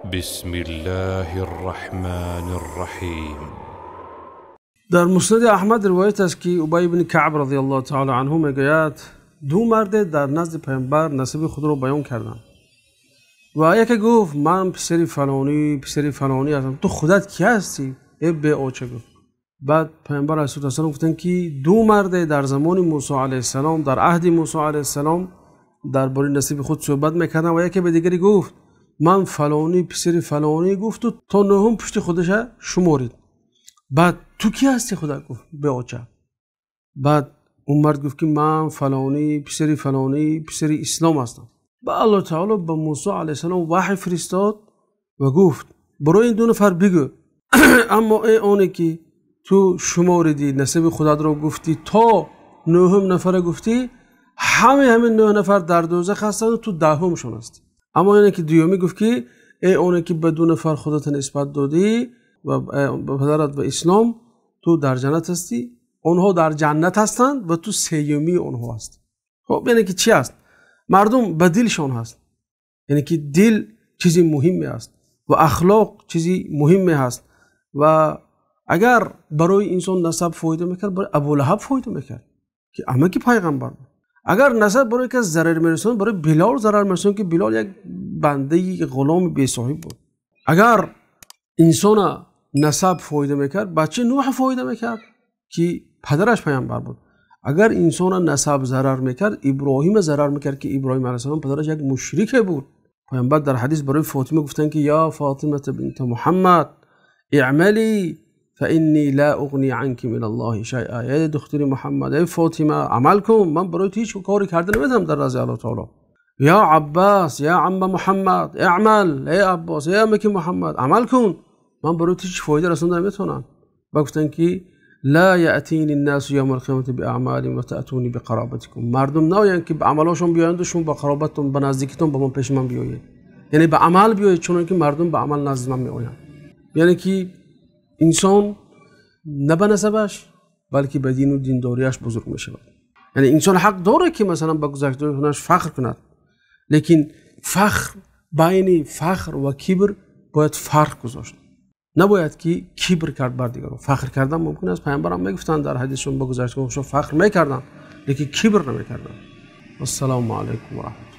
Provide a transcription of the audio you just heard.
بسم الله الرحمن الرحیم. در مسند احمد روایت است که ابی بن کعب رضی الله تعالی عنه میگوید دو مرد در نزد پیامبر نسب خود را بیان کردند و یکی گفت من پسر فلانی هستم. تو خودت کی هستی؟ به اوچه گفت. بعد پیامبر علیه السلام گفتن که دو مرد در زمان موسی علیه السلام، در عهد موسی علیه السلام درباره نسب خود صحبت میکردن و یکی به دیگری گفت من فلانی پسر فلانی، گفت و تا نهم پشت خودش شمارید. بعد تو کی هستی؟ خدا گفت به اوچه. بعد اون مرد گفت که من فلانی پسر فلانی پسر اسلام هستم. با الله تعالی به موسی علیه السلام وحی فرستاد و گفت برای این دو نفر بگو اما ای اونی که تو شماریدی نسب خودت را گفتی تا نهم نفر گفتی، همه 9 نفر در دوزخ هستند و تو دهمشون هستی. اما اینه که دیومی گفت که ای اونی که به 2 نفر خودت نسبت دادی و به پدرت و اسلام، تو در جنت هستی، اونها در جنت هستند و تو سیومی اونها هستی. خب یعنی که چی است؟ مردم به دلشون هست، یعنی که دل چیزی مهمی است و اخلاق چیزی مهمی هست. و اگر برای انسان نسب فایده میکرد، برای ابولهب فایده میکرد که اما که پیغمبر بود. اگر نسب برای کس ضرر میرسون، برای بلال ضرر میرسون که بلال یک بنده غلام بی صاحب بود. اگر انسان نسب فایده میکرد، بچه نوح فایده میکرد که پدرش پیامبر بود. اگر انسان نسب ضرر میکرد، ابراهیم ضرر میکرد که ابراهیم علیه السلام پدرش یک مشرک بود. پیامبر در حدیث برای فاطمه گفتن که یا فاطمه بنت محمد اعملی فانی لا اغنی عنک من الله شیئا. ای دختر محمد، ای فاطمه عمل کن، من برای تو هیچ کاری کرده نمیدم در رضای الله تعالی. یا عباس یا عم محمد اعمل، ای عباس ای عمک محمد عمل کن، من برای تو هیچ فایده رسوندن نمیتونم. و گفتن که لا یأتینی الناس یوم القیامة باعمالهم و تأتونی بقرابتکم. مردم نمیان که به عملاشون بیایند و شما با قرابتتون، به نزدیکیتون به من پیش من بیایید، یعنی به عمل بیایید، چون که مردم به عمل نزد من میآیند. یعنی که انسان نه به نسبش بلکه به دین و دینداریش بزرگ میشه. یعنی انسان حق داره که مثلا به گذشته‌اش فخر کند، لیکن فخر بین فخر و کبر باید فرق گذاشت. نباید که کبر کرد بر دیگران. فخر کردن ممکن است، پیامبر هم میگفتن در حدیثشون به گذشته‌شون فخر میکردن لیکن کبر نمیکردن. السلام علیکم و رحمت الله.